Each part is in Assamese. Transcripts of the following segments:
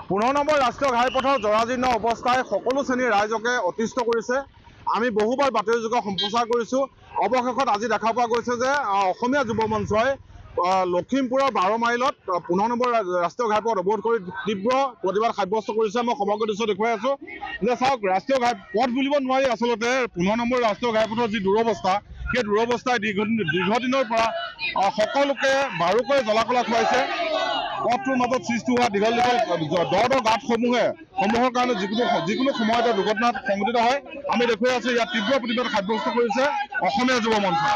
15 নম্বৰ ৰাষ্ট্ৰীয় ঘাইপথৰ জৰাজীৰ্ণ অৱস্থাই সকলো শ্ৰেণীৰ ৰাইজকে অতিষ্ঠ কৰিছে। আমি বহুবাৰ বাতৰি যোগে সম্প্ৰচাৰ কৰিছোঁ। অৱশেষত আজি দেখা পোৱা গৈছে যে অসমীয়া যুৱ মঞ্চই লখিমপুৰৰ 12 মাইলত 15 নম্বৰ ৰাষ্ট্ৰীয় ঘাইপথ অৱৰোধ কৰি তীব্ৰ প্ৰতিবাদ সাব্যস্ত কৰিছে। মই সমগ্ৰ দৃশ্য দেখুৱাই আছোঁ যে চাওক, ৰাষ্ট্ৰীয় ঘাইপথ বুলিব নোৱাৰি। আচলতে 15 নম্বৰ ৰাষ্ট্ৰীয় ঘাইপথৰ যি দুৰৱস্থা, সেই দুৰৱস্থাই দীৰ্ঘদিনৰ পৰা সকলোকে বাৰুকৈ জ্বলা-কলা খুৱাইছে। পথটোৰ মাজত সৃষ্টি হোৱা দীঘল দ গাঁতসমূহৰ কাৰণে যিকোনো সময়তে দুৰ্ঘটনাত সংঘটিত হয়। আমি দেখুৱাই আছোঁ ইয়াত তীব্ৰ প্ৰতিবাদ সাব্যস্ত কৰিছে অসমীয়া যুৱ মঞ্চই।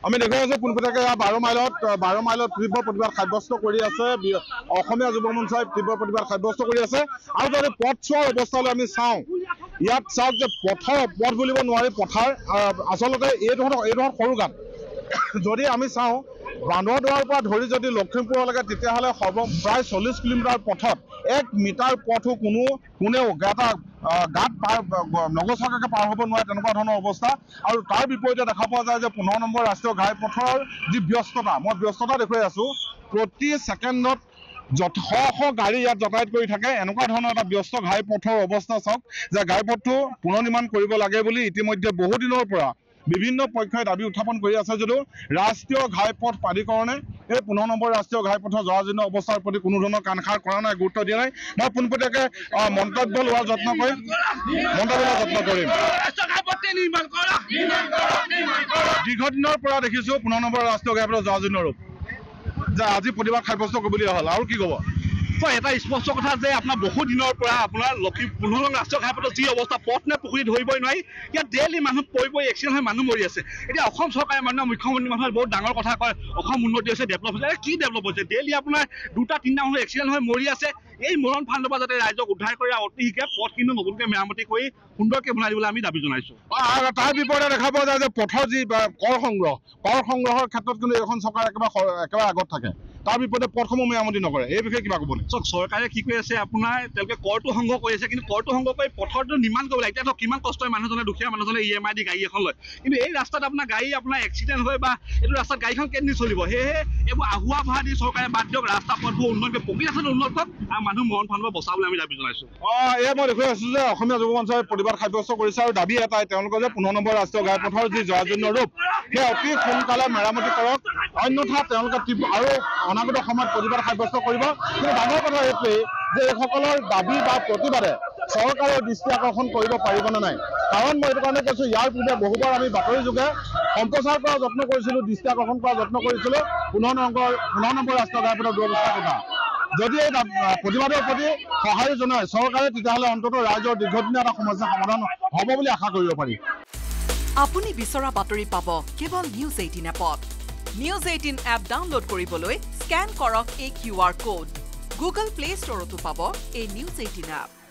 আমি দেখুৱাই আছোঁ পোনপটীয়াকৈ 12 মাইলত তীব্ৰ প্ৰতিবাদ সাব্যস্ত কৰি আছে অসমীয়া যুৱ মঞ্চই তীব্ৰ প্ৰতিবাদ সাব্যস্ত কৰি আছে। আৰু যদি পথ চোৱাৰ অৱস্থালৈ আমি চাওঁ, ইয়াত চাওক যে পথ বুলিব নোৱাৰি পথাৰ। আচলতে এইডোখৰ সৰু গাঁত। যদি আমি চাওঁ বান্দৰদোৱাৰ পৰা ধৰি যদি লখিমপুৰলৈকে, তেতিয়াহ'লে প্ৰায় 40 কিলোমিটাৰ পথত 1 মিটাৰ পথো কোনেও গাঁত নগচাকাকৈ পাৰ হ'ব নোৱাৰে, তেনেকুৱা ধৰণৰ অৱস্থা। আৰু তাৰ বিপৰীতে দেখা পোৱা যায় যে 15 নম্বৰ ৰাষ্ট্ৰীয় ঘাইপথৰ যি ব্যস্ততা, মই ব্যস্ততা দেখুৱাই আছোঁ। প্ৰতি ছেকেণ্ডত শ গাড়ী ইয়াত যাতায়াত কৰি থাকে। এনেকুৱা ধৰণৰ এটা ব্যস্ত ঘাইপথৰ অৱস্থা চাওক, যে ঘাইপথটো পুনৰ নিৰ্মাণ কৰিব লাগে বুলি ইতিমধ্যে বহুদিনৰ পৰা বিভিন্ন পক্ষই দাবী উত্থাপন কৰি আছে যদিও ৰাষ্ট্ৰীয় ঘাইপথ প্ৰাধিকৰণে এই 15 নম্বৰ ৰাষ্ট্ৰীয় ঘাইপথৰ জৰাজীৰ্ণ অৱস্থাৰ প্ৰতি কোনো ধৰণৰ কাণসাৰ কৰা নাই, গুৰুত্ব দিয়া নাই। মই পোনপটীয়াকৈ মন্তব্য লোৱাৰ যত্ন কৰিম। দীৰ্ঘদিনৰ পৰা দেখিছোঁ 15 নম্বৰ ৰাষ্ট্ৰীয় ঘাইপথৰ জৰাজীৰ্ণ ৰূপ, যে আজি প্ৰতিবাদ সাব্যস্ত কৰিবলগীয়া হ'ল। আৰু কি ক'ব? এটা স্পষ্ট কথা যে আপোনাৰ বহু দিনৰ পৰা আপোনাৰ 15 নং ৰাষ্ট্ৰীয় ঘাইপথৰ যি অৱস্থা, পথ নে পুখুৰী ধৰিবই নোৱাৰি। ইয়াত ডেইলি মানুহ পৰি এক্সিডেণ্ট হৈ মানুহ মৰি আছে। এতিয়া অসম চৰকাৰে মাননীয় মুখ্যমন্ত্ৰী মানুহে বহুত ডাঙৰ কথা কয়, অসম উন্নতি হৈছে, ডেভেলপ হৈছে। কি ডেভেলপ হৈছে? ডেইলি আপোনাৰ 2-3টা মানুহ এক্সিডেণ্ট হৈ মৰি আছে। এই মৰণ ফাণ্ডৰ পৰা যাতে ৰাইজক উদ্ধাৰ কৰি অতি শীঘ্ৰে পথ কিন্তু নতুনকৈ মেৰামতি কৰি সুন্দৰকৈ বনাই দিবলৈ আমি দাবী জনাইছোঁ। তাৰ বিপৰীতে দেখা পোৱা যায় যে পথৰ যি কৰ সংগ্ৰহৰ ক্ষেত্ৰত কিন্তু এইখন চৰকাৰ একেবাৰে আগত থাকে। তাৰ বিপৰীতে পথসমূহ মেৰামতি নকৰে। এই বিষয়ে কিবা ক'ব নেকি? চাওক, চৰকাৰে কি কৰি আছে, আপোনাৰ তেওঁলোকে কৰটো সংগ্ৰহ কৰি আছে, কিন্তু কৰটো সংগ্ৰহ কৰি পথৰটো নিৰ্মাণ কৰিব লাগে। এতিয়া ধৰক কিমান কষ্ট হয় মানুহজনে, দুখীয়া মানুহজনে EMI দি গাড়ী এখন লয়, কিন্তু এই ৰাস্তাত আপোনাৰ গাড়ী এক্সিডেণ্ট হয় বা এইটো ৰাস্তাত গাড়ীখন কেনেকৈ চলিব? সেয়েহে এইবোৰ আহুৱা ভাড়া দি চৰকাৰে বাদ দিয়ক, ৰাস্তা পথবোৰ উন্নত কৰি প্ৰকৃত ৰাস্তাটো উন্নত কৰক আৰু মানুহ মৰণ ফাণ্ডৰ পৰা বচাবলৈ আমি দাবী জনাইছোঁ। মই দেখুৱাই আছোঁ যে অসমীয়া যুৱ মঞ্চই প্ৰতিবাদ সাব্যস্ত কৰিছে আৰু দাবী এটাই তেওঁলোকে যে 15 নম্বৰ ৰাষ্ট্ৰীয় ঘাইপথৰ যি জৰাজীৰ্ণ ৰূপ, সেই অতি সোনকালে মেৰামতি কৰক, অন্যথা তেওঁলোকে আৰু অনাগত সময়ত প্ৰতিবাদ সাব্যস্ত কৰিব। কিন্তু ডাঙৰ কথা এইটোৱেই যে এইসকলৰ দাবী বা প্ৰতিবাদে চৰকাৰৰ দৃষ্টি আকৰ্ষণ কৰিব পাৰিবনে নাই। কাৰণ মই এইটো কাৰণে কৈছোঁ, ইয়াৰ পূৰ্বে বহুবাৰ আমি বাতৰি যোগে সম্প্ৰচাৰ কৰাৰ যত্ন কৰিছিলোঁ, দৃষ্টি আকৰ্ষণ কৰাৰ যত্ন কৰিছিলোঁ 15 নম্বৰ ৰাষ্ট্ৰীয় ঘাইপথৰ দুৰৱস্থাৰ কথা। যদি এই প্ৰতিবাদৰ প্ৰতি সঁহাৰি জনায় চৰকাৰে, তেতিয়াহ'লে অন্ততঃ ৰাইজৰ দীৰ্ঘদিনীয়া এটা সমস্যা সমাধান হ'ব বুলি আশা কৰিব পাৰি। আপুনি বিচৰা বাতৰি পাব কেৱল নিউজ 18 এপত। নিউজ 18 এপ ডাউনলোড কৰিবলৈ স্কেন কৰক এই QR কোড। গুগল প্লে ষ্টৰতো পাব এই নিউজ 18 এপ।